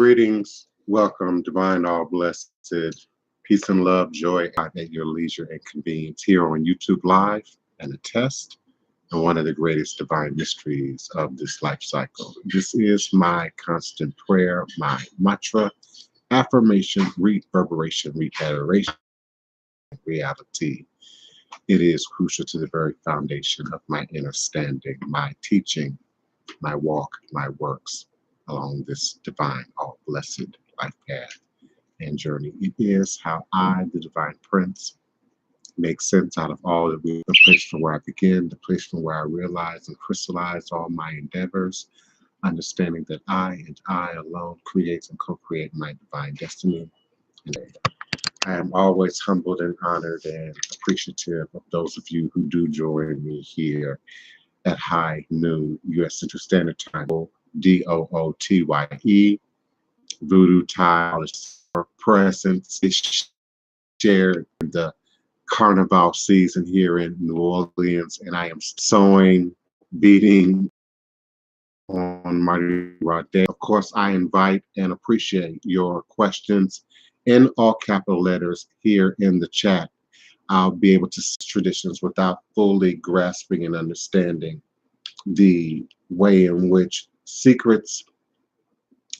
Greetings, welcome, divine, all blessed, peace and love, joy at your leisure and convenience here on YouTube Live and a test and one of the greatest divine mysteries of this life cycle. This is my constant prayer, my mantra, affirmation, reverberation, reiteration, reality. It is crucial to the very foundation of my understanding, my teaching, my walk, my works along this divine, all blessed life path and journey. It is how I, the Divine Prince, make sense out of all that we, the place from where I begin, the place from where I realize and crystallize all my endeavors, understanding that I and I alone creates and co-create my divine destiny. And I am always humbled and honored and appreciative of those of you who do join me here at high noon U.S. Central Standard Time, DOOTYE, Voodoo time, presence is shared in the carnival season here in New Orleans, and I am sewing, beating on Mardi Gras Day. Of course, I invite and appreciate your questions in all capital letters here in the chat. I'll be able to see traditions without fully grasping and understanding the way in which secrets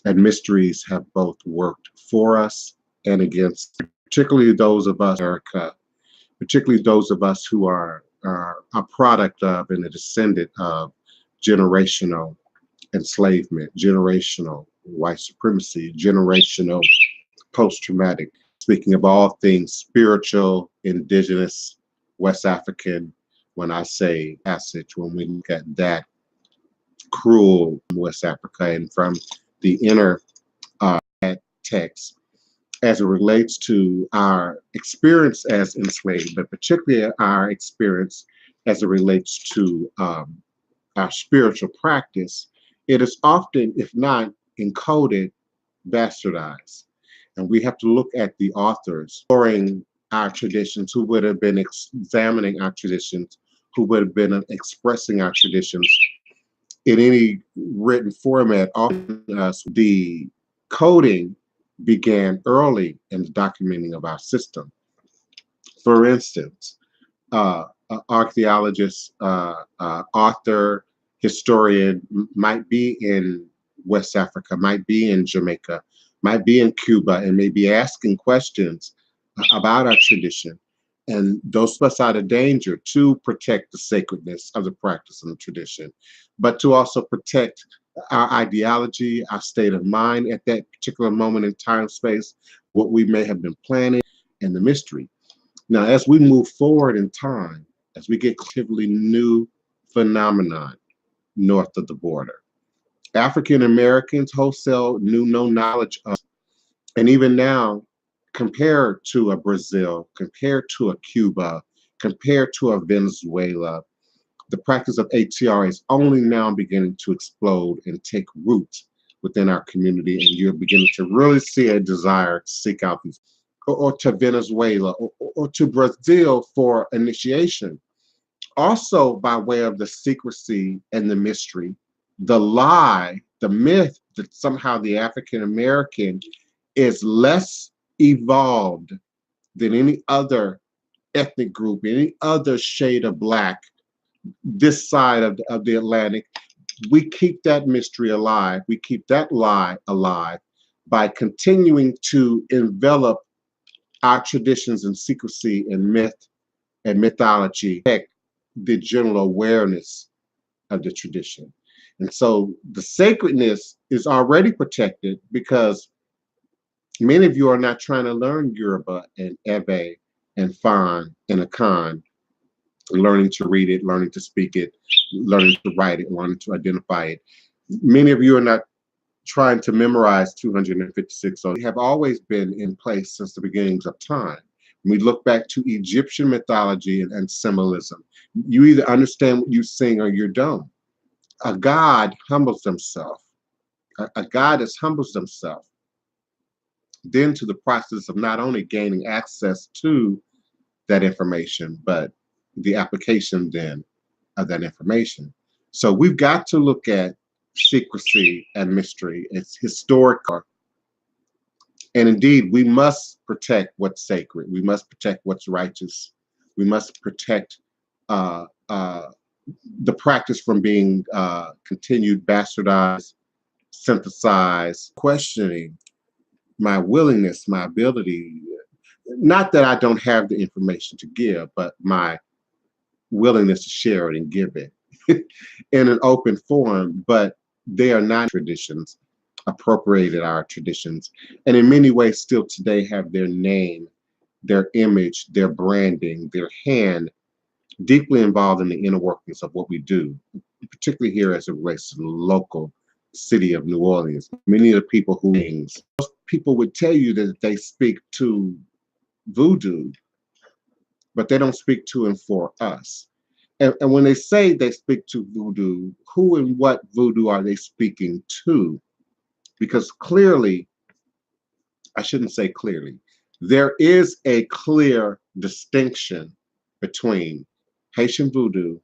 and mysteries have both worked for us and against, particularly those of us in America, particularly those of us who are a product of and a descendant of generational enslavement, generational white supremacy, generational post-traumatic, speaking of all things spiritual, indigenous, West African. When I say passage, when we look at that cruel West Africa and from the inner text as it relates to our experience as enslaved, but particularly our experience as it relates to our spiritual practice, it is often, if not encoded, bastardized. And we have to look at the authors exploring our traditions, who would have been examining our traditions, who would have been expressing our traditions in any written format. Often the coding began early in the documenting of our system. For instance, archaeologist, author, historian might be in West Africa, might be in Jamaica, might be in Cuba, and may be asking questions about our tradition. And those of us out of danger to protect the sacredness of the practice and the tradition, but to also protect our ideology, our state of mind at that particular moment in time, space, what we may have been planning, and the mystery. Now, as we move forward in time, as we get relatively new phenomenon north of the border, African Americans wholesale knew no knowledge of, and even now, compared to a Brazil, compared to a Cuba, compared to a Venezuela, the practice of ATR is only now beginning to explode and take root within our community, and you're beginning to really see a desire to seek out these, or to Venezuela, or to Brazil for initiation. Also, by way of the secrecy and the mystery, the lie, the myth that somehow the African American is less evolved than any other ethnic group, any other shade of Black, this side of the Atlantic. We keep that mystery alive. We keep that lie alive by continuing to envelop our traditions in secrecy and myth and mythology, the general awareness of the tradition. And so the sacredness is already protected because many of you are not trying to learn Yoruba and Ebe and Fan and Akan, learning to read it, learning to speak it, learning to write it, learning to identify it. Many of you are not trying to memorize 256. So they have always been in place since the beginnings of time. When we look back to Egyptian mythology and symbolism, you either understand what you sing or you don't. A god humbles himself. A goddess humbles themselves then to the process of not only gaining access to that information, but the application then of that information. So we've got to look at secrecy and mystery. It's historic And indeed, we must protect what's sacred. We must protect what's righteous. We must protect uh, uh, the practice from being continued bastardized, synthesized, questioning my willingness, my ability. Not that I don't have the information to give, but my willingness to share it and give it in an open forum. But they are not traditions, appropriated our traditions, and in many ways still today have their name, their image, their branding, their hand deeply involved in the inner workings of what we do, particularly here as it relates to the local city of New Orleans. Many of the people who things, most people would tell you that they speak to voodoo, but they don't speak to and for us. And when they say they speak to voodoo, who and what voodoo are they speaking to? Because clearly, I shouldn't say clearly, there is a clear distinction between Haitian voodoo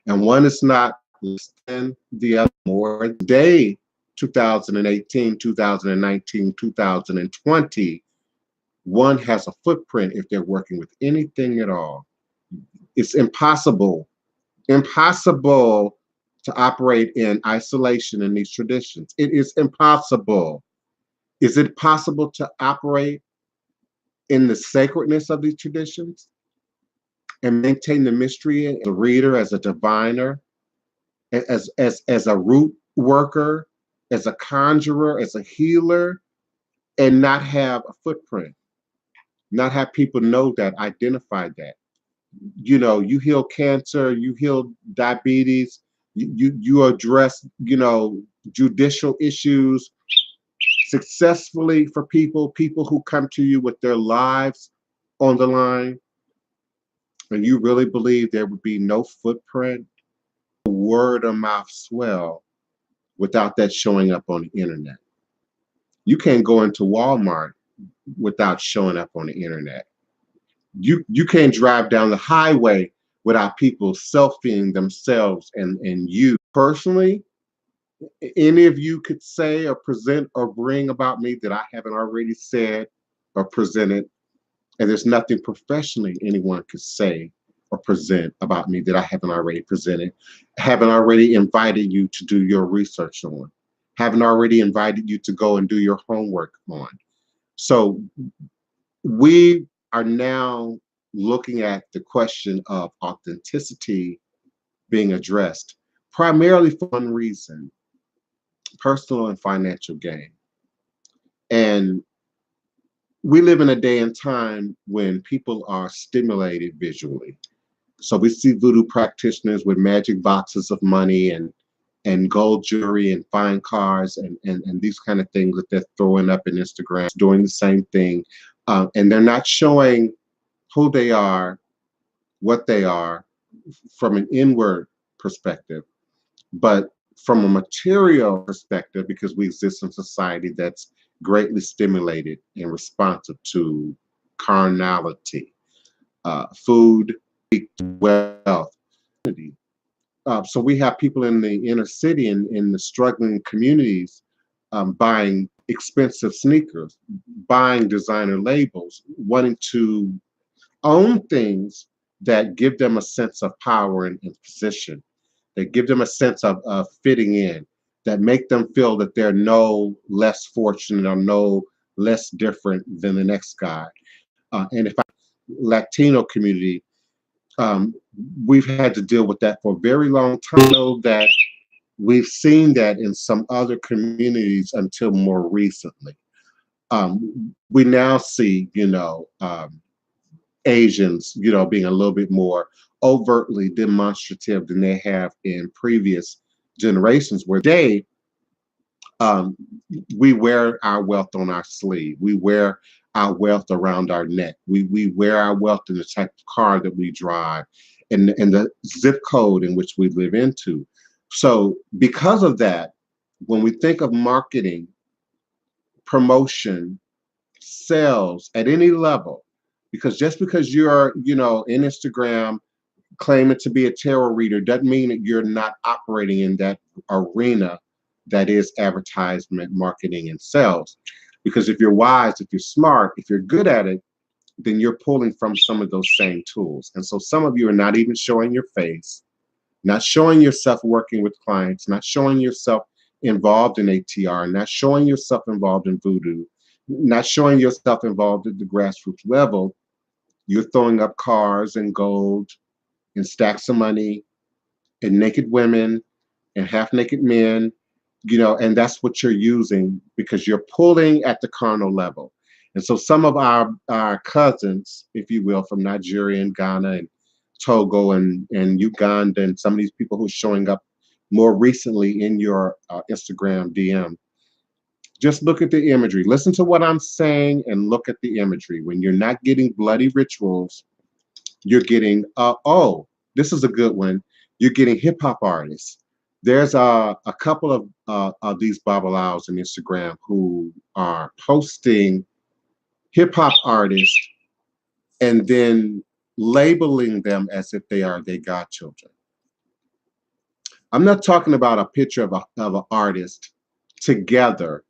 and one is not less than the other more. Day 2018, 2019, 2020, one has a footprint if they're working with anything at all. It's impossible to operate in isolation in these traditions. It is impossible. Is it possible to operate in the sacredness of these traditions and maintain the mystery as a reader, as a diviner, as a root worker, as a conjurer, as a healer, and not have a footprint, not have people know that, identify that? You know, you heal cancer, you heal diabetes, you address, judicial issues successfully for people who come to you with their lives on the line, and you really believe there would be no footprint, word of mouth swell without that showing up on the internet. You can't go into Walmart without showing up on the internet. You can't drive down the highway without people selfieing themselves and you. Personally, any of you could say or present or bring about me that I haven't already said or presented, and there's nothing professionally anyone could say or present about me that I haven't already presented, haven't already invited you to do your research on, haven't already invited you to go and do your homework on. So we are now looking at the question of authenticity being addressed primarily for one reason: personal and financial gain. And we live in a day and time when people are stimulated visually. So we see voodoo practitioners with magic boxes of money and gold jewelry and fine cars and these kind of things that they're throwing up in Instagram, doing the same thing. And they're not showing who they are, what they are from an inward perspective, but from a material perspective, because we exist in a society that's greatly stimulated and responsive to carnality, food, wealth. So we have people in the inner city and in the struggling communities buying expensive sneakers, buying designer labels, wanting to own things that give them a sense of power and position, that give them a sense of fitting in, that make them feel that they're no less fortunate or no less different than the next guy. And if I Latino community, we've had to deal with that for a very long time. I know that we've seen that in some other communities until more recently. We now see, Asians, being a little bit more overtly demonstrative than they have in previous generations, where um, we wear our wealth on our sleeve. We wear our wealth around our neck. We wear our wealth in the type of car that we drive and the zip code in which we live into. So because of that, when we think of marketing, promotion, sales at any level, because just because you're, in Instagram claiming to be a tarot reader doesn't mean that you're not operating in that arena that is advertisement, marketing, and sales. Because if you're wise, if you're smart, if you're good at it, then you're pulling from some of those same tools. And so some of you are not even showing your face, not showing yourself working with clients, not showing yourself involved in ATR, not showing yourself involved in Voodoo, not showing yourself involved at the grassroots level. You're throwing up cars and gold and stacks of money and naked women and half naked men, and that's what you're using because you're pulling at the carnal level. And so some of our cousins, if you will, from Nigeria and Ghana and Togo and Uganda, and some of these people who are showing up more recently in your Instagram DM, just look at the imagery. Listen to what I'm saying and look at the imagery. When you're not getting bloody rituals, you're getting, this is a good one. You're getting hip hop artists. There's a couple of these babalaos on Instagram who are posting hip hop artists and then labeling them as if they are their godchildren. I'm not talking about a picture of an artist together,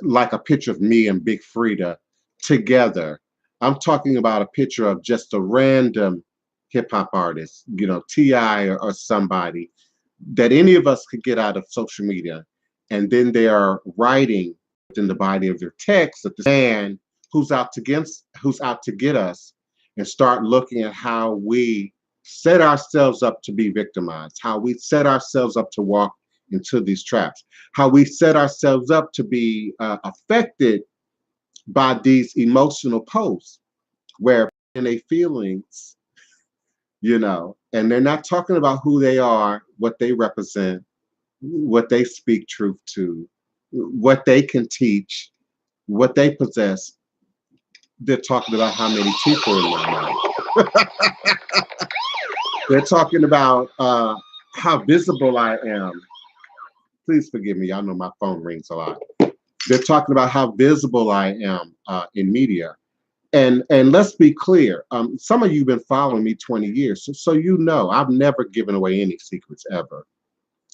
like a picture of me and Big Frida together. I'm talking about a picture of just a random hip hop artist, T.I. or somebody that any of us could get out of social media. And then they are writing in the body of their text that the man who's out to get us, and start looking at how we set ourselves up to be victimized, how we set ourselves up to walk into these traps, how we set ourselves up to be affected by these emotional posts where in their feelings, and they're not talking about who they are, what they represent, what they speak truth to, what they can teach, what they possess. They're talking about how many teeth are in their mouth. They're talking about how visible I am. Please forgive me. Y'all know my phone rings a lot. They're talking about how visible I am in media. And let's be clear. Some of you have been following me 20 years. So I've never given away any secrets ever.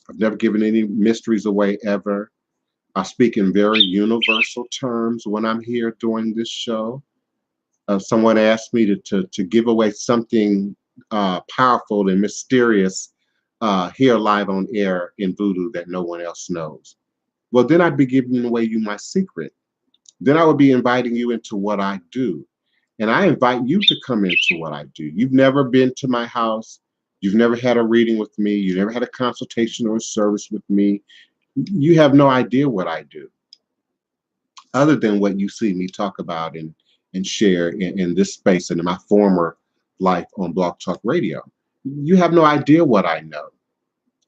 I've never given any mysteries away ever. I speak in very universal terms when I'm here doing this show. Someone asked me to give away something powerful and mysterious here live on air in Voodoo that no one else knows. Well, then I'd be giving away you my secret. Then I would be inviting you into what I do. And I invite you to come into what I do. You've never been to my house. You've never had a reading with me. You never had a consultation or a service with me. You have no idea what I do other than what you see me talk about and share in this space and in my former life on Blog Talk Radio. You have no idea what I know.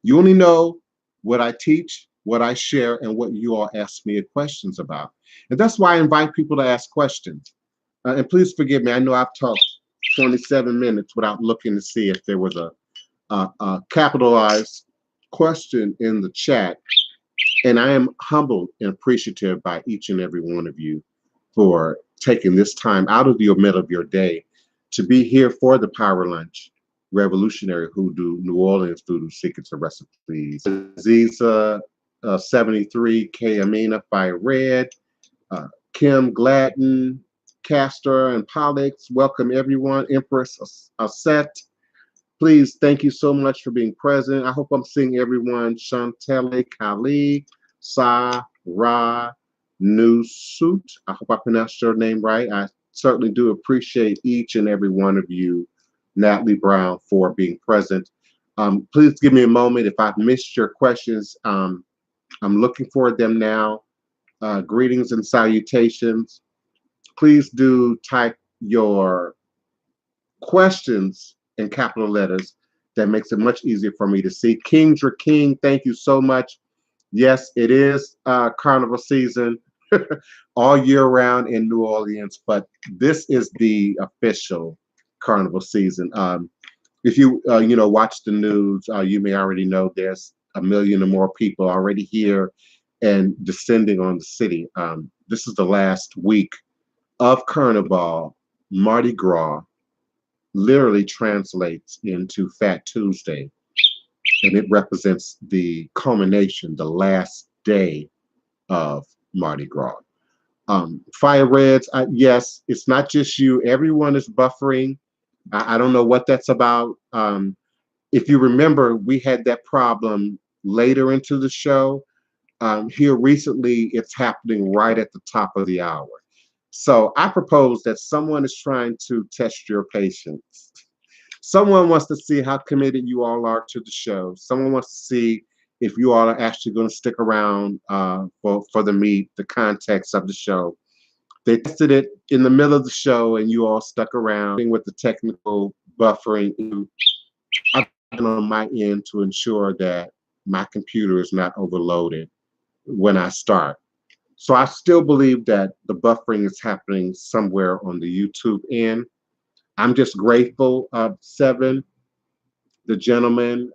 You only know what I teach, what I share, and what you all ask me questions about. And that's why I invite people to ask questions. And please forgive me. I know I've talked 27 minutes without looking to see if there was a capitalized question in the chat. And I am humbled and appreciative by each and every one of you for taking this time out of the middle of your day to be here for the Power Lunch, Revolutionary Hoodoo, New Orleans Voodoo Secrets and Recipes. Aziza 73, K Amina, Fire Red, Kim Gladden, Castor and Pollux. Welcome everyone. Empress Aset. Please, thank you so much for being present. I hope I'm seeing everyone. Chantelle, Kali, Sa, Ra, Nusut. I hope I pronounced your name right. I certainly do appreciate each and every one of you, Natalie Brown, for being present. Please give me a moment if I've missed your questions. I'm looking for them now. Greetings and salutations. Please do type your questions in capital letters. That makes it much easier for me to see. Kingdra King, thank you so much. Yes, it is carnival season all year round in New Orleans, but this is the official carnival season. If you watch the news, you may already know there's 1 million or more people already here and descending on the city. This is the last week of Carnival. Mardi Gras literally translates into Fat Tuesday, and it represents the culmination, the last day of Mardi Gras. Fire reds, yes, it's not just you. Everyone is buffering. I don't know what that's about. If you remember, we had that problem later into the show. Here recently, it's happening right at the top of the hour. So I propose that someone is trying to test your patience. Someone wants to see how committed you all are to the show. Someone wants to see if you all are actually going to stick around for the meat, the context of the show. They tested it in the middle of the show, and you all stuck around with the technical buffering. I've been on my end to ensure that my computer is not overloaded when I start. So I still believe that the buffering is happening somewhere on the YouTube end. I'm just grateful, Seven, the gentleman,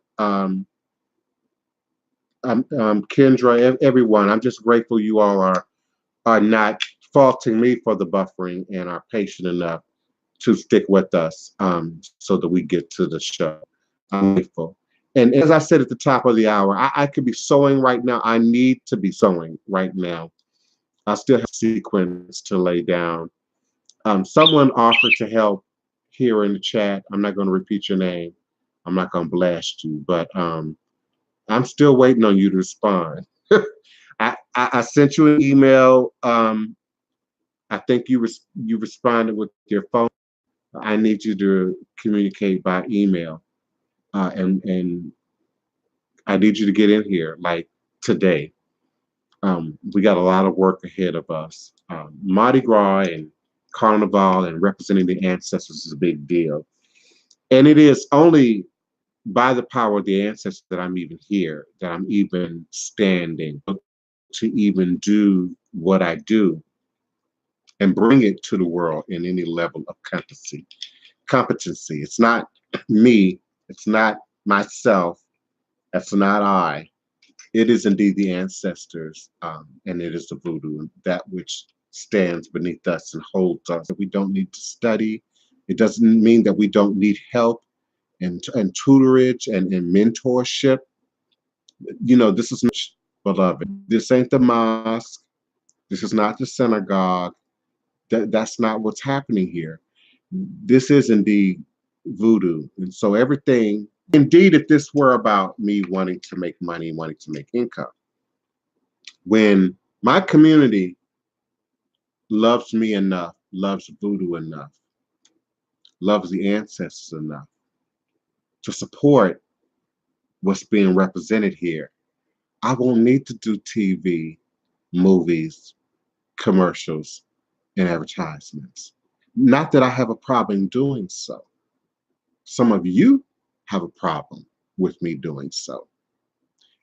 Kendra, everyone. I'm just grateful you all are not faulting me for the buffering and are patient enough to stick with us so that we get to the show. I'm grateful. And as I said at the top of the hour, I could be sewing right now. I need to be sewing right now. I still have a sequence to lay down. Someone offered to help here in the chat. I'm not going to repeat your name. I'm not going to blast you, but I'm still waiting on you to respond. I sent you an email. I think you responded with your phone. I need you to communicate by email, and I need you to get in here like today. We got a lot of work ahead of us. Mardi Gras and Carnival and representing the ancestors is a big deal, and it is only by the power of the ancestors that I'm even here, that I'm even standing to even do what I do and bring it to the world in any level of competency. Competency. It's not me. It's not myself. That's not I. It is indeed the ancestors, and it is the voodoo, that which stands beneath us and holds us. We don't need to study. It doesn't mean that we don't need help and tutorage and mentorship. You know, this is not, beloved. This ain't the mosque. This is not the synagogue. That's not what's happening here. This is indeed voodoo. And so everything, indeed, if this were about me wanting to make money, wanting to make income, when my community loves me enough, loves voodoo enough, loves the ancestors enough to support what's being represented here, I won't need to do TV, movies, commercials, and advertisements. Not that I have a problem doing so. Some of you have a problem with me doing so.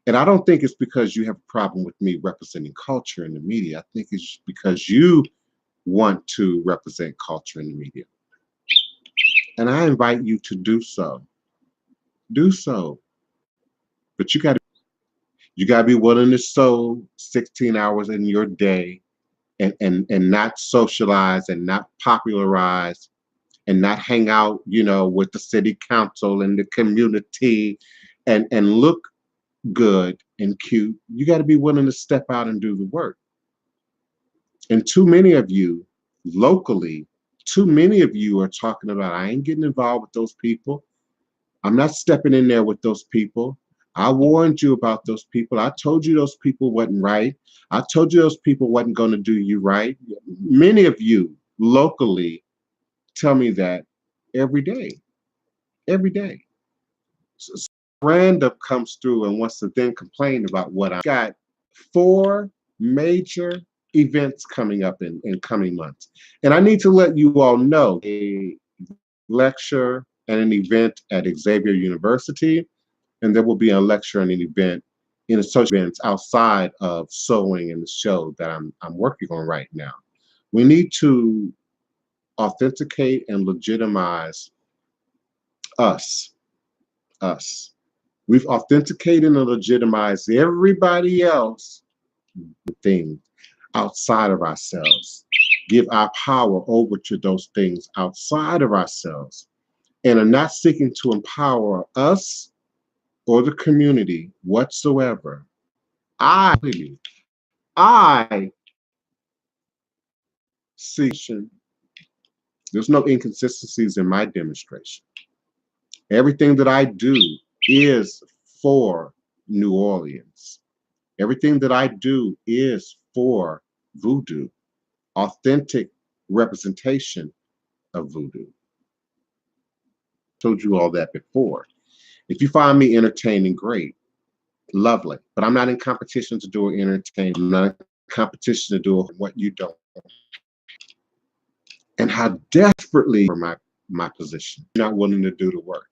And I don't think it's because you have a problem with me representing culture in the media. I think it's because you want to represent culture in the media. And I invite you to do so. Do so. But you gotta be willing to sow 16 hours in your day and not socialize and not popularize and not hang out, with the city council and the community and look good and cute. You got to be willing to step out and do the work. And too many of you locally, too many of you are talking about, I ain't getting involved with those people. I'm not stepping in there with those people. I warned you about those people. I told you those people wasn't right. I told you those people wasn't going to do you right. Many of you locally tell me that every day, every day. So random comes through and wants to then complain about what I got. 4 major events coming up in coming months. And I need to let you all know a lecture and an event at Xavier University, and there will be a lecture and an event in social events outside of sewing and the show that I'm working on right now. We need to authenticate and legitimize us. Us. We've authenticated and legitimized everybody else things outside of ourselves. Give our power over to those things outside of ourselves and are not seeking to empower us or the community whatsoever. I See, there's no inconsistencies in my demonstration. Everything that I do is for New Orleans. Everything that I do is for Voodoo, authentic representation of Voodoo. Told you all that before. If you find me entertaining, great, lovely. But I'm not in competition to do entertainment. I'm not in competition to do what you don't. And how desperately for my position, you're not willing to do the work.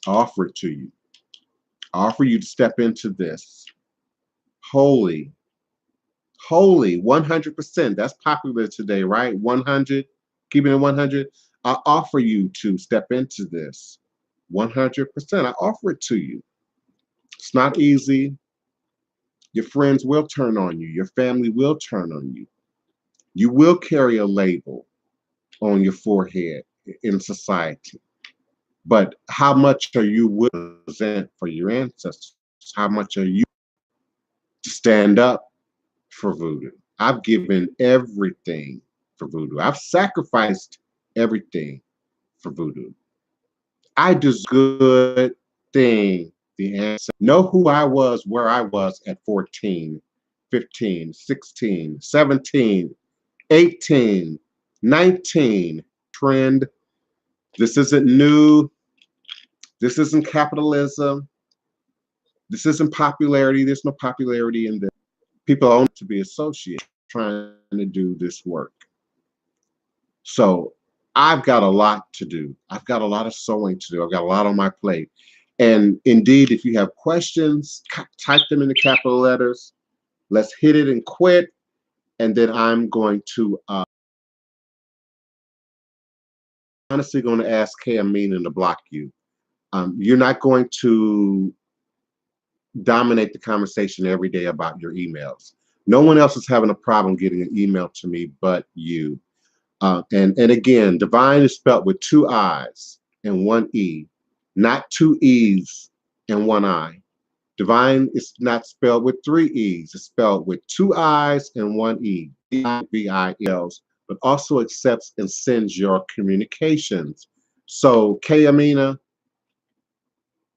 I offer it to you. I offer you to step into this holy, 100%. That's popular today, right? 100, keeping it 100. I offer you to step into this 100%. I offer it to you. It's not easy. Your friends will turn on you. Your family will turn on you. You will carry a label on your forehead in society. But how much are you willing to present for your ancestors? How much are you to stand up for Voodoo? I've given everything for Voodoo. I've sacrificed everything for Voodoo. I just good thing the answer. Know who I was, where I was at 14, 15, 16, 17, 18, 19. Trend. This isn't new. This isn't capitalism. This isn't popularity. There's no popularity in this. People own to be associated trying to do this work. So I've got a lot to do. I've got a lot of sewing to do. I've got a lot on my plate. And indeed, if you have questions, type them in the capital letters. Let's hit it and quit. And then I'm going to honestly going to ask Emmecca to block you. You're not going to dominate the conversation every day about your emails. No one else is having a problem getting an email to me but you. And again, divine is spelled with 2 I's and 1 E, not 2 E's and 1 I. Divine is not spelled with 3 E's. It's spelled with 2 I's and 1 E. VILs, but also accepts and sends your communications. So Emmecca,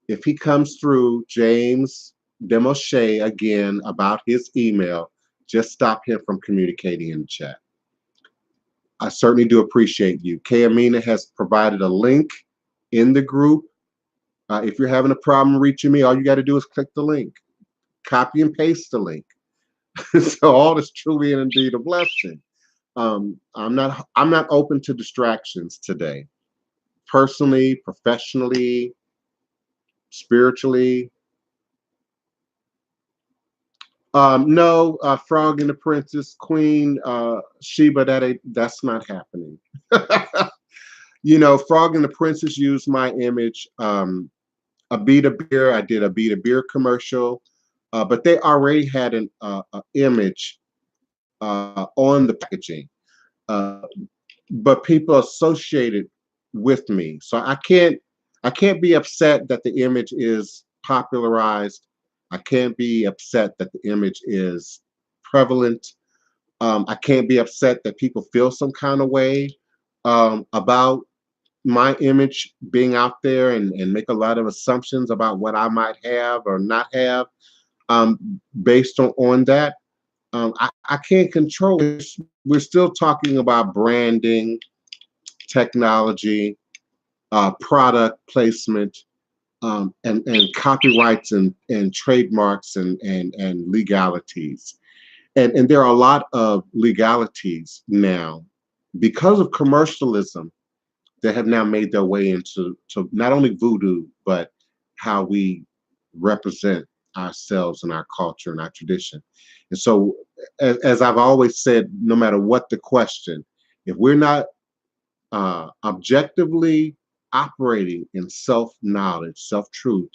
if he comes through, James Demoshe again about his email, just stop him from communicating in the chat. I certainly do appreciate you. Emmecca has provided a link in the group. If you're having a problem reaching me, all you got to do is click the link, copy and paste the link. So all is truly and indeed a blessing. I'm not open to distractions today. Personally, professionally, spiritually. No, Frog and the Princess, Queen Sheba, that's not happening. You know, Frog and the Princess used my image. Abita Beer, I did a Abita Beer commercial, but they already had an image on the packaging. But people associated with me, so I can't be upset that the image is popularized. I can't be upset that the image is prevalent. I can't be upset that people feel some kind of way about my image being out there and make a lot of assumptions about what I might have or not have based on that. I can't control it. We're still talking about branding, technology, product placement, and copyrights and trademarks and legalities. And there are a lot of legalities now because of commercialism that have now made their way into not only voodoo, but how we represent ourselves and our culture and our tradition. And so, as I've always said, no matter what the question, if we're not objectively operating in self-knowledge, self-truth,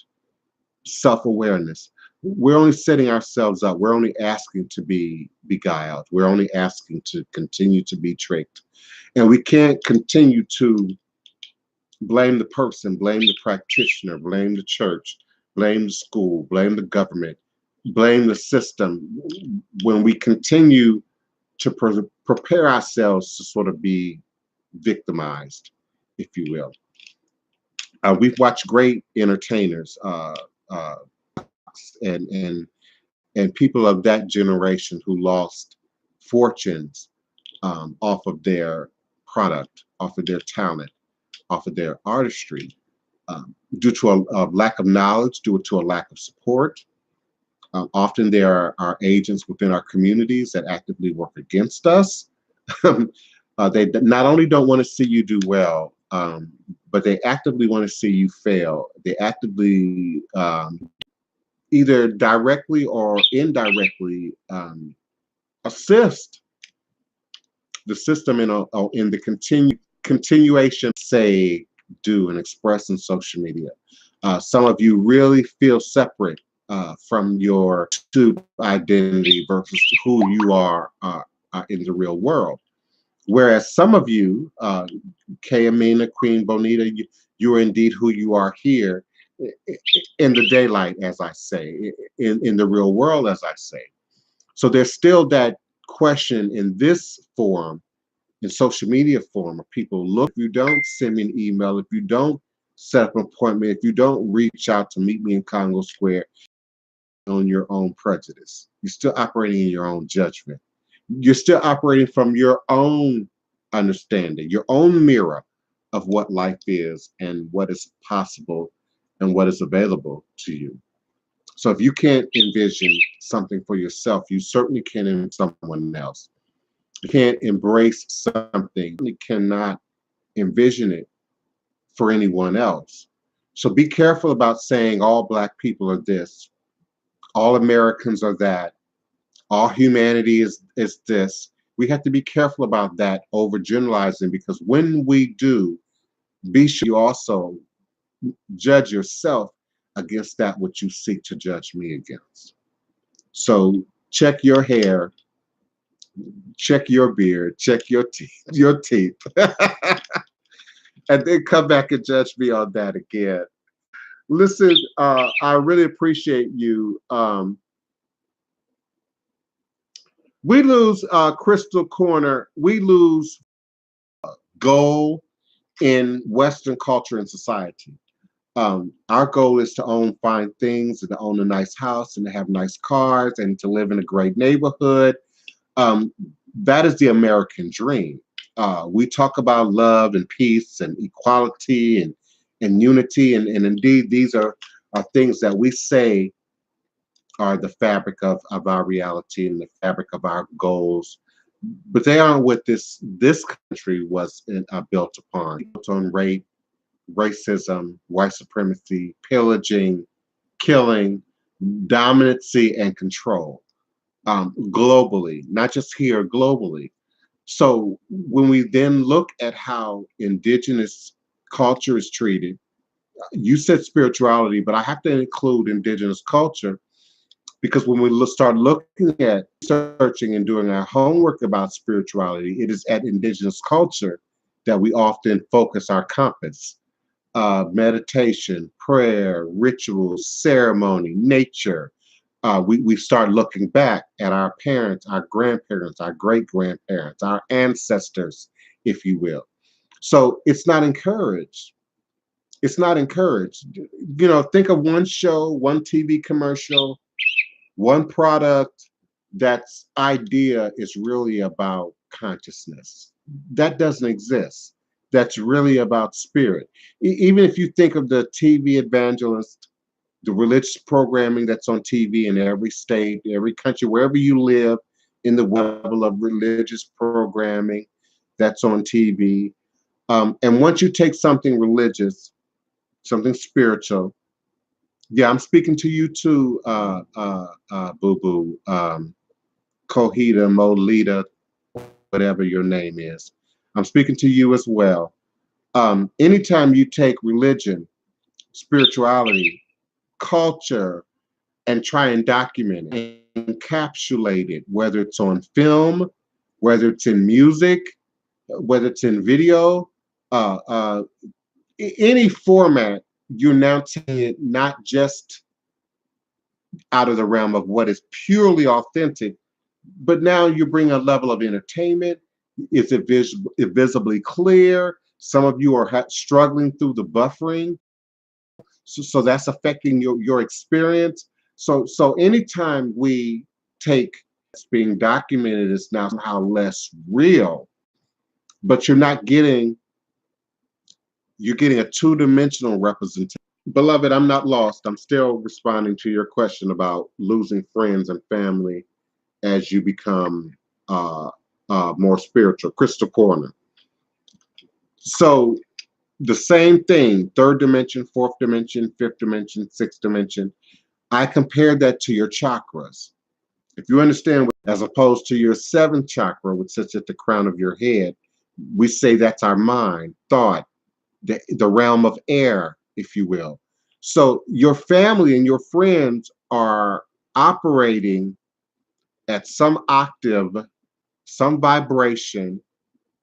self-awareness, we're only setting ourselves up. We're only asking to be beguiled. We're only asking to continue to be tricked. And we can't continue to blame the person, blame the practitioner, blame the church, blame the school, blame the government, blame the system when we continue to prepare ourselves to sort of be victimized, if you will. We've watched great entertainers uh, and and people of that generation who lost fortunes off of their product, off of their talent, off of their artistry, due to a lack of knowledge, due to a lack of support. Often there are agents within our communities that actively work against us. They not only don't want to see you do well, but they actively want to see you fail. They actively, either directly or indirectly, assist the system in the continuation, say, do, and express in social media. Some of you really feel separate from your YouTube identity versus who you are in the real world. Whereas some of you, Kay Amina, Queen Bonita, you are indeed who you are here in the daylight, as I say, in the real world, as I say. So there's still that question in this forum, in social media forum, of people, look, if you don't send me an email, if you don't set up an appointment, if you don't reach out to meet me in Congo Square, on your own prejudice. You're still operating in your own judgment. You're still operating from your own understanding, your own mirror of what life is and what is possible and what is available to you. So if you can't envision something for yourself, you certainly can in someone else. You can't embrace something, you cannot envision it for anyone else. So be careful about saying all Black people are this, all Americans are that, all humanity is this. We have to be careful about that overgeneralizing, because when we do, be sure you also judge yourself against that which you seek to judge me against. So check your hair, check your beard, check your teeth, and then come back and judge me on that again. Listen, I really appreciate you. We lose Crystal Corner. We lose goal in Western culture and society. Our goal is to own fine things and to own a nice house and to have nice cars and to live in a great neighborhood. Um, that is the American dream. We talk about love and peace and equality and unity, and indeed these are things that we say are the fabric of our reality and the fabric of our goals. But they aren't what this country was built upon. Built on rape, racism, white supremacy, pillaging, killing, dominancy, and control, globally, not just here, globally. So when we then look at how indigenous culture is treated, you said spirituality, but I have to include indigenous culture, because when we start looking at searching and doing our homework about spirituality, it is at indigenous culture that we often focus our compass. Meditation, prayer, rituals, ceremony, nature. We start looking back at our parents, our grandparents, our great grandparents, our ancestors, if you will. So it's not encouraged. It's not encouraged. You know, think of one show, one TV commercial, one product that's idea is really about consciousness. That doesn't exist. That's really about spirit. Even if you think of the TV evangelist, the religious programming that's on TV in every state, every country, wherever you live, in the level of religious programming that's on TV. And once you take something religious, something spiritual, yeah, I'm speaking to you too, Boo Boo, Kohita, Molita, whatever your name is. I'm speaking to you as well. Anytime you take religion, spirituality, culture, and try and document it, encapsulate it, whether it's on film, whether it's in music, whether it's in video, uh, uh, any format, you're now taking it not just out of the realm of what is purely authentic, But now you bring a level of entertainment. Is it visibly clear? Some of you are struggling through the buffering, so that's affecting your experience. So anytime we take it's being documented is now somehow less real, but you're getting a two-dimensional representation. Beloved, I'm not lost. I'm still responding to your question about losing friends and family as you become more spiritual. Crystal Corner. So the same thing, third dimension, fourth dimension, fifth dimension, sixth dimension. I compared that to your chakras. If you understand, as opposed to your seventh chakra, which sits at the crown of your head, we say that's our mind, thought, the realm of air, if you will. So your family and your friends are operating at some octave, some vibration,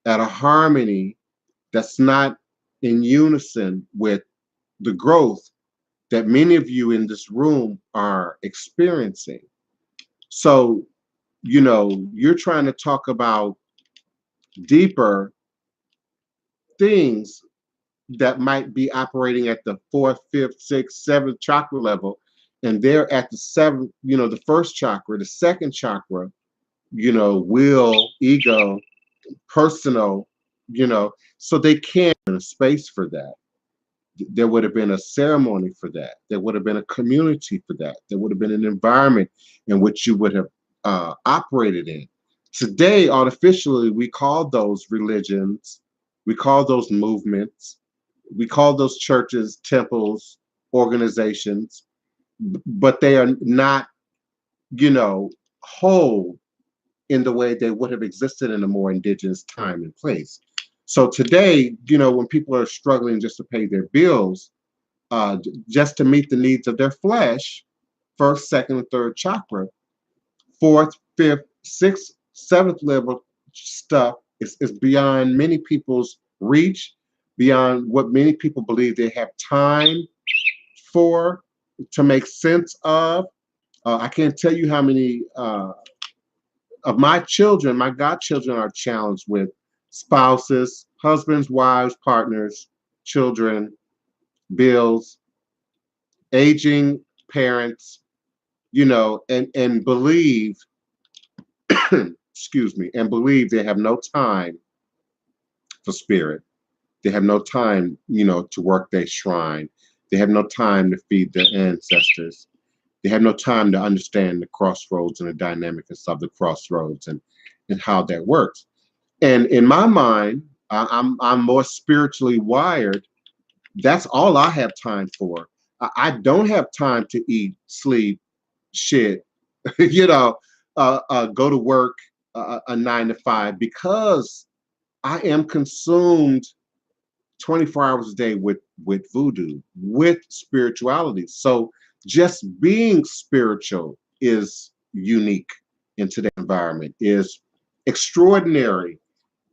at a harmony that's not in unison with the growth that many of you in this room are experiencing. So, you're trying to talk about deeper things that might be operating at the fourth, fifth, sixth, seventh chakra level, and they're at the seventh, the first chakra, the second chakra, will, ego, personal, so they can't in a space for that. There would have been a ceremony for that. There would have been a community for that. There would have been an environment in which you would have operated in. Today, artificially, we call those religions, we call those movements, we call those churches, temples, organizations, but they are not, whole in the way they would have existed in a more indigenous time and place. So today, when people are struggling just to pay their bills, just to meet the needs of their flesh, first, second, and third chakra, fourth, fifth, sixth, seventh level stuff is beyond many people's reach, beyond what many people believe they have time for, to make sense of. I can't tell you how many of my children, my godchildren, are challenged with spouses, husbands, wives, partners, children, bills, aging parents, and believe, excuse me, and believe they have no time for spirit. They have no time, to work their shrine. They have no time to feed their ancestors. They have no time to understand the crossroads and the dynamics of the crossroads and how that works. And in my mind, I'm more spiritually wired. That's all I have time for. I don't have time to eat, sleep, shit, go to work a 9 to 5, because I am consumed 24 hours a day with voodoo, with spirituality. So just being spiritual is unique in today's environment, is extraordinary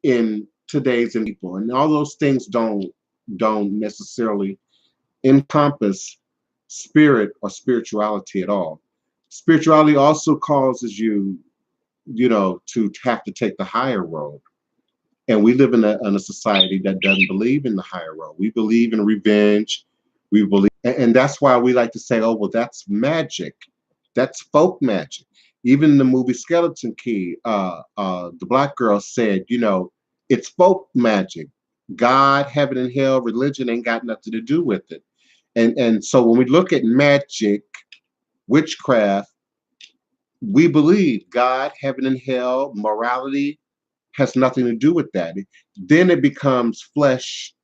in today's people. And all those things don't necessarily encompass spirit or spirituality at all. Spirituality also causes you, to have to take the higher road. And we live in a society that doesn't believe in the higher road. We believe in revenge. We believe, and that's why we like to say, oh, well, that's magic. That's folk magic. Even in the movie Skeleton Key, the black girl said, it's folk magic. God, heaven, and hell, religion ain't got nothing to do with it. And so when we look at magic, witchcraft, we believe God, heaven, and hell, morality has nothing to do with that. Then it becomes flesh.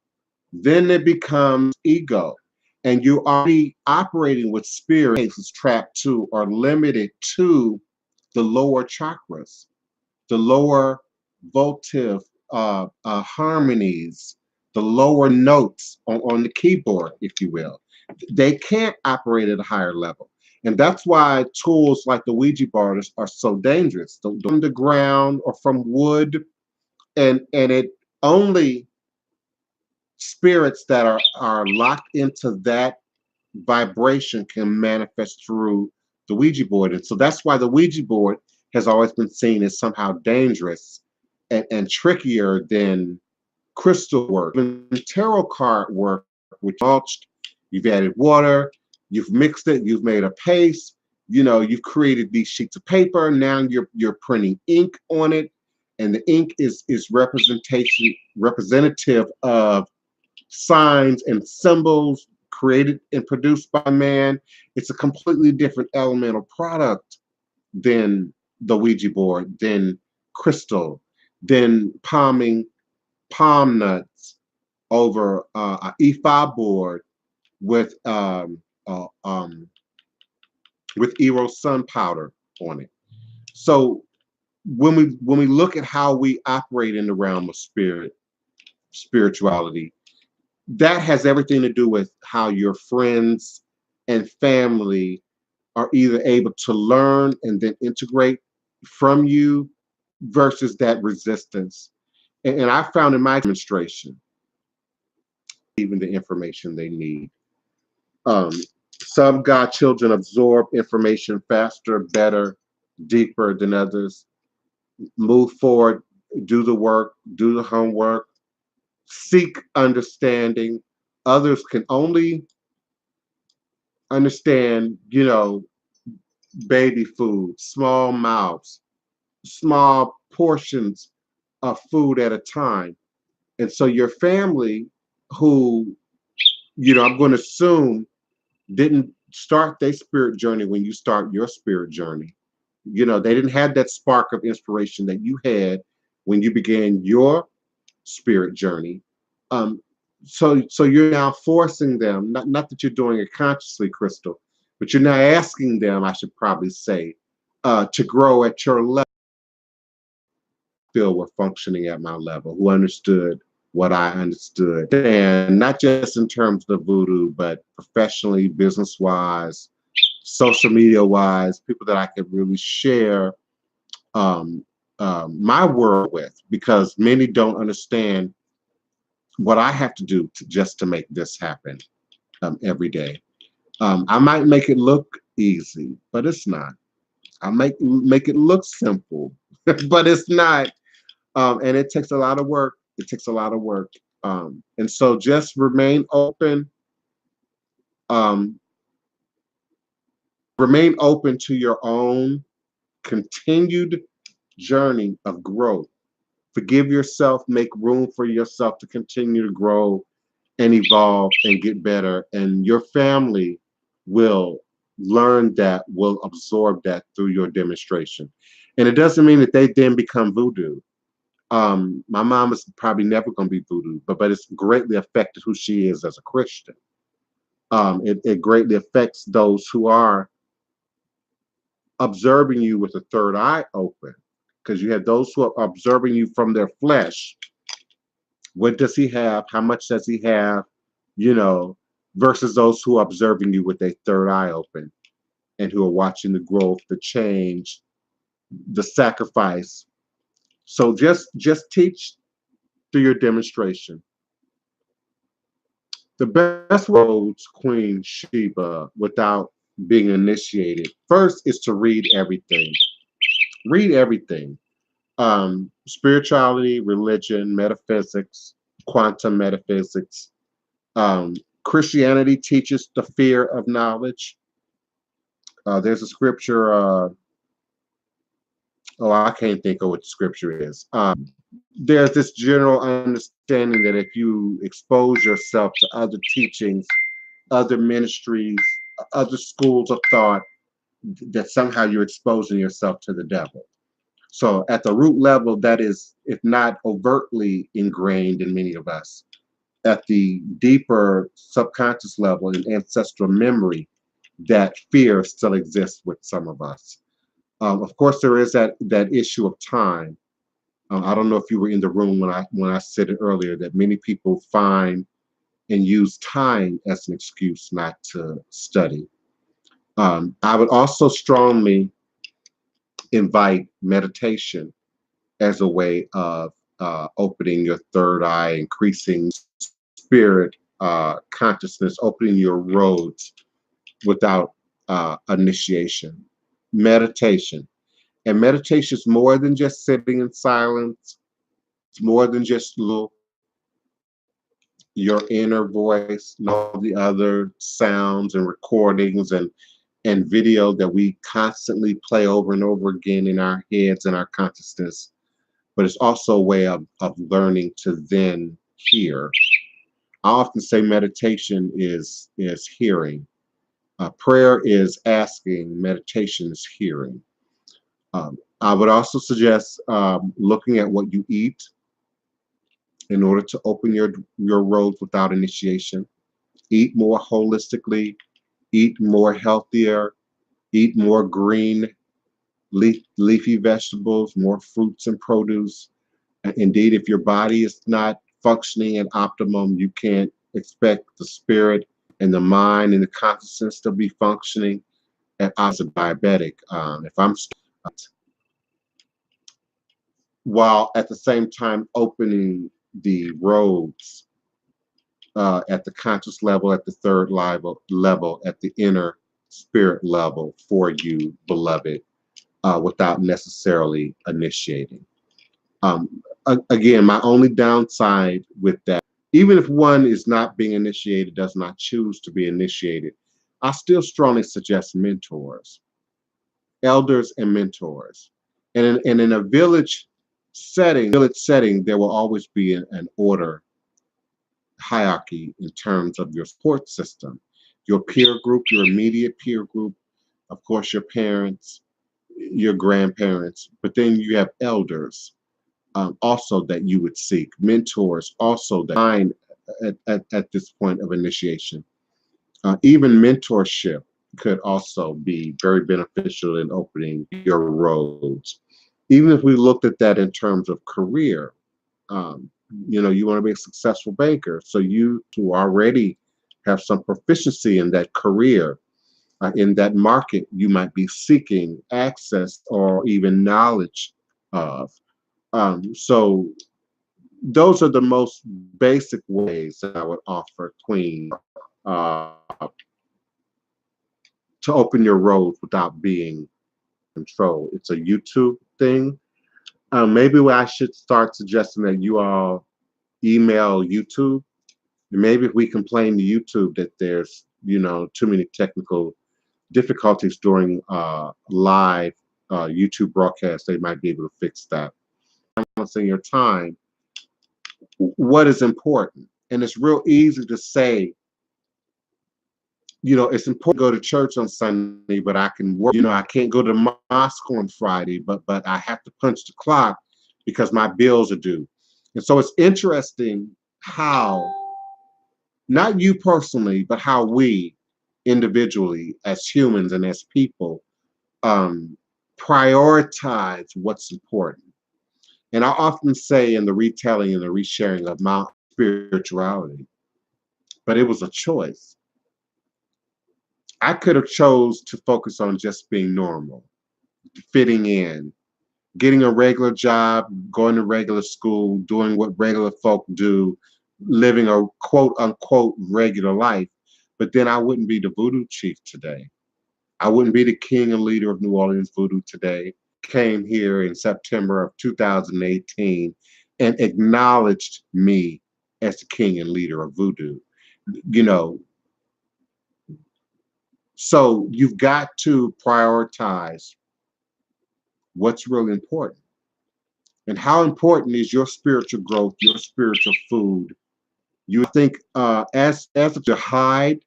Then it becomes ego. And you're already operating with spirit is trapped to or limited to the lower chakras, the lower votive harmonies, the lower notes on the keyboard, if you will. They can't operate at a higher level. And that's why tools like the Ouija board are so dangerous. From the ground or from wood, and it only spirits that are locked into that vibration can manifest through the Ouija board. And so that's why the Ouija board has always been seen as somehow dangerous and trickier than crystal work. And tarot card work, which mulched, you've added water, you've mixed it, you've made a paste, you've created these sheets of paper. Now you're printing ink on it, and the ink is representative of signs and symbols created and produced by man. It's a completely different elemental product than the Ouija board, than crystal, than palming palm nuts over a E5 board with uh, um, with Eero sun powder on it. So when we look at how we operate in the realm of spirituality, that has everything to do with how your friends and family are either able to learn and then integrate from you versus that resistance. And I found in my demonstration, even the information they need. Um, some godchildren absorb information faster, better, deeper than others. Move forward, do the work, do the homework, seek understanding. Others can only understand, baby food, small mouths, small portions of food at a time. And so your family, who, I'm going to assume didn't start their spirit journey when you start your spirit journey. They didn't have that spark of inspiration that you had when you began your spirit journey. Um, so you're now forcing them, not that you're doing it consciously, Crystal, but you're now asking them, I should probably say, to grow at your level. Still were functioning at my level, who understood what I understood. And not just in terms of voodoo, but professionally, business wise, social media wise, people that I could really share um, my world with, because many don't understand what I have to do just to make this happen every day. I might make it look easy, but it's not. I make it look simple, but it's not. And it takes a lot of work. It takes a lot of work. And so just um, remain open to your own continued journey of growth. Forgive yourself, make room for yourself to continue to grow and evolve and get better. And your family will learn that, will absorb that through your demonstration. And it doesn't mean that they then become voodoo. My mom is probably never going to be voodoo, but it's greatly affected who she is as a Christian. It greatly affects those who are observing you with a third eye open, because you have those who are observing you from their flesh. What does he have? How much does he have? You know, versus those who are observing you with a third eye open and who are watching the growth, the change, the sacrifice. So just teach through your demonstration. The best roads Queen Sheba without being initiated. First is to read everything. Read everything. Spirituality, religion, metaphysics, quantum metaphysics. Um, Christianity teaches the fear of knowledge. There's a scripture. I can't think of what the scripture is. There's this general understanding that if you expose yourself to other teachings, other ministries, other schools of thought, that somehow you're exposing yourself to the devil. So at the root level, that is, if not overtly ingrained in many of us, at the deeper subconscious level and ancestral memory, that fear still exists with some of us. Of course, there is that issue of time. I don't know if you were in the room when I said it earlier, that many people find and use time as an excuse not to study. I would also strongly invite meditation as a way of opening your third eye, increasing spirit consciousness, opening your roads without initiation. Meditation. And meditation is more than just sitting in silence. It's more than just your inner voice and all the other sounds and recordings and video that we constantly play over and over again in our heads and our consciousness. But it's also a way of learning to then hear. I often say meditation is hearing. Prayer is asking. Meditation is hearing. I would also suggest looking at what you eat in order to open your roads without initiation. Eat more holistically. Eat more healthier. Eat more green leafy vegetables, more fruits and produce. Indeed, if your body is not functioning at optimum, you can't expect the spirit and the mind and the consciousness to be functioning as a diabetic. If I'm while at the same time opening the roads at the conscious level, at the third level, at the inner spirit level for you, beloved, without necessarily initiating. Again, my only downside with that, even if one is not being initiated, does not choose to be initiated, I still strongly suggest mentors, elders and mentors. And in a village setting, there will always be an order hierarchy in terms of your support system, your peer group, your immediate peer group, of course, your parents, your grandparents, but then you have elders also that you would seek, mentors also that find at this point of initiation. Even mentorship could also be very beneficial in opening your roads. Even if we looked at that in terms of career, um, you want to be a successful banker. So you who already have some proficiency in that career, in that market, you might be seeking access or even knowledge of. So those are the most basic ways that I would offer, Queen, uh, to open your roads without being controlled. It's a YouTube thing. Maybe I should start suggesting that you all email YouTube. Maybe if we complain to YouTube that there's, too many technical difficulties during live YouTube broadcasts, they might be able to fix that. Balancing your time, what is important? And it's real easy to say, it's important to go to church on Sunday, but I can work. I can't go to mosque on Friday, but I have to punch the clock because my bills are due. And so it's interesting how, not you personally, but how we individually, as humans and as people, um, prioritize what's important. And I often say in the retelling and the resharing of my spirituality, but it was a choice. I could have chose to focus on just being normal, fitting in, getting a regular job, going to regular school, doing what regular folk do, living a quote unquote regular life. But then I wouldn't be the voodoo chief today. I wouldn't be the king and leader of New Orleans voodoo today. Came here in September of 2018 and acknowledged me as the king and leader of voodoo. You know, so you've got to prioritize what's really important. And how important is your spiritual growth, your spiritual food? You think as to hide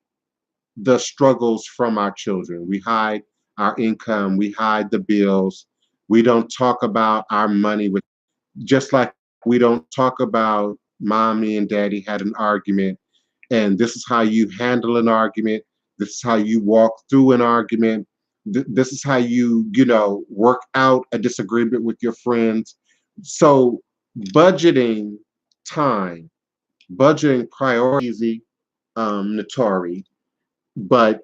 the struggles from our children. We hide our income, we hide the bills. We don't talk about our money with, just like we don't talk about mommy and daddy had an argument and this is how you handle an argument. This is how you walk through an argument. This is how you work out a disagreement with your friends. So budgeting time, budgeting priority, Notori, but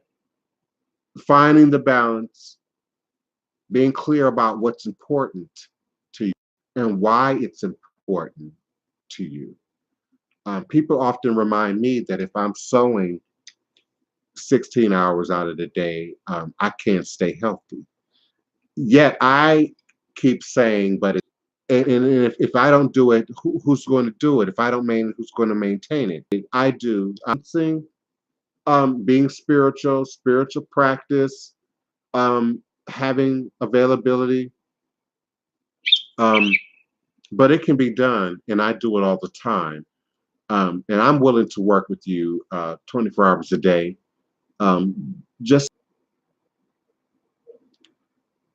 finding the balance, being clear about what's important to you and why it's important to you. People often remind me that if I'm sewing 16 hours out of the day, I can't stay healthy. Yet I keep saying, but and if I don't do it, who's going to do it? If I don't who's going to maintain it? I do. I'm saying, being spiritual practice, having availability, um, but it can be done, and I do it all the time. And I'm willing to work with you 24 hours a day. Just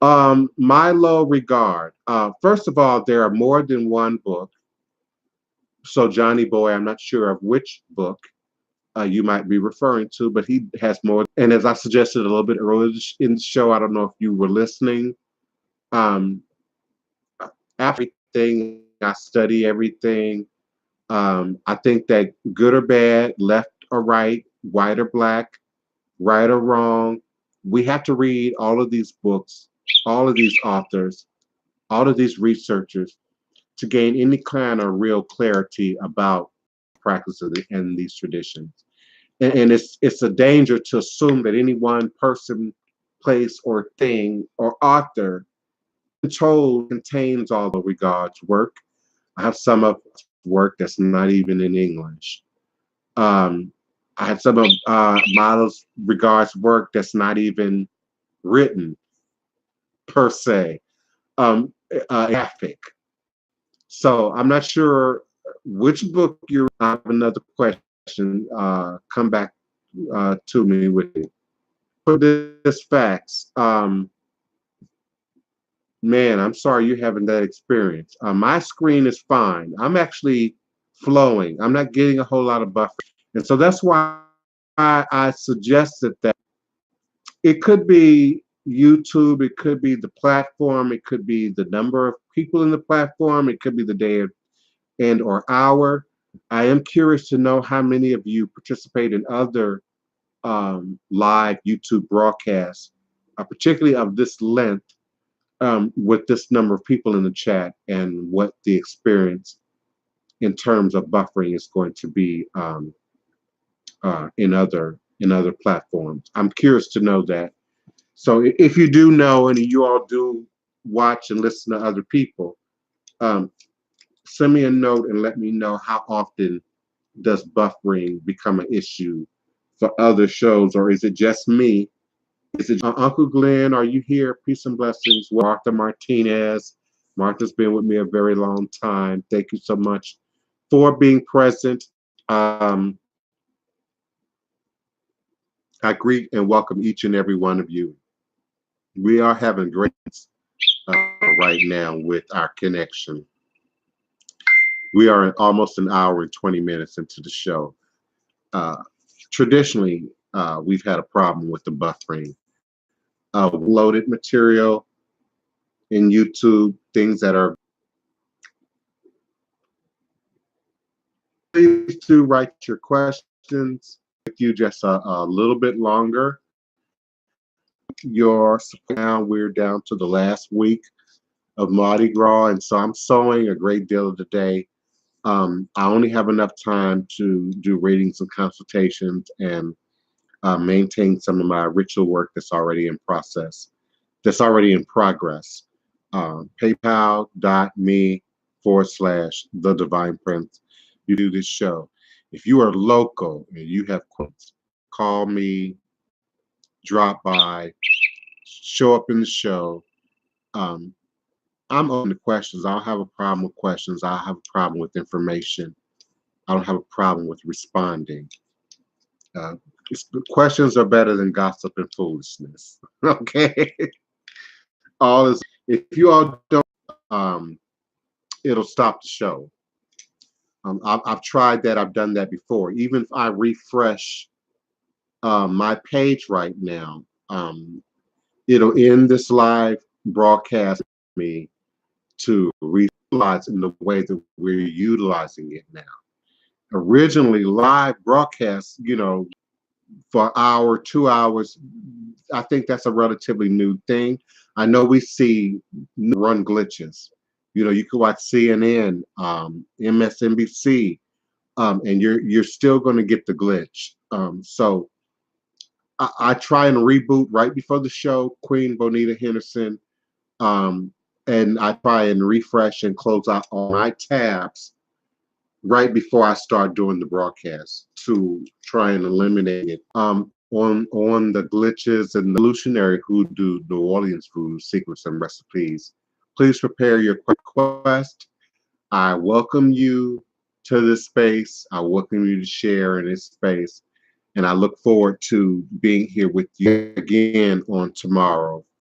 my low regard. First of all, there are more than one book. So Johnny Boy, I'm not sure of which book you might be referring to, but he has more. And as I suggested a little bit earlier in the show, I don't know if you were listening. Um, Everything, I study everything. I think that good or bad, left or right, white or black, right or wrong, we have to read all of these books, all of these authors, all of these researchers to gain any kind of real clarity about practices and these traditions. And it's a danger to assume that any one person, place, or thing or author told contains all the regards work. I have some of work that's not even in English. Um, I have some of Miles Regards work that's not even written per se, graphic. So I'm not sure which book you have. Another question. Come back to me with it. For this facts. Man, I'm sorry you're having that experience. My screen is fine. I'm actually flowing. I'm not getting a whole lot of buffer. And so that's why I suggested that it could be YouTube, it could be the platform, it could be the number of people in the platform, it could be the day and or hour. I am curious to know how many of you participate in other live YouTube broadcasts, particularly of this length, with this number of people in the chat, and what the experience in terms of buffering is going to be in other platforms. I'm curious to know that. So if you do know, and you all do watch and listen to other people, um, send me a note and let me know how often does buffering become an issue for other shows, or is it just me? Is it Uncle Glenn? Are you here? Peace and blessings. Martha Martinez. Martha's been with me a very long time. Thank you so much for being present. I greet and welcome each and every one of you. We are having great right now with our connection. We are almost an hour and 20 minutes into the show. Traditionally, we've had a problem with the buffering. Loaded material in YouTube, things that are. Please do write your questions with you just a little bit longer. Now we're down to the last week of Mardi Gras, and so I'm sewing a great deal of the day. I only have enough time to do readings and consultations and maintain some of my ritual work that's already in process, that's already in progress. PayPal.me/the DivinePrince. You do this show. If you are local and you have questions, call me, drop by, show up in the show. Um, I'm open to questions. I don't have a problem with questions. I have a problem with information. I don't have a problem with responding. Uh, Questions are better than gossip and foolishness. Okay. All is, if you all don't, it'll stop the show. I've tried that. I've done that before. Even if I refresh my page right now, it'll end this live broadcast me to utilize in the way that we're utilizing it now. Originally, live broadcasts, for an hour, 2 hours, I think that's a relatively new thing. I know we see run glitches. You could watch CNN, MSNBC, and you're still going to get the glitch. So I try and reboot right before the show. Queen Bonita Henderson, and I try and refresh and close out all my tabs right before I start doing the broadcast to try and eliminate it. On the glitches and the evolutionary hoodoo, New Orleans voodoo secrets and recipes, please prepare your request. I welcome you to this space. I welcome you to share in this space. And I look forward to being here with you again on tomorrow.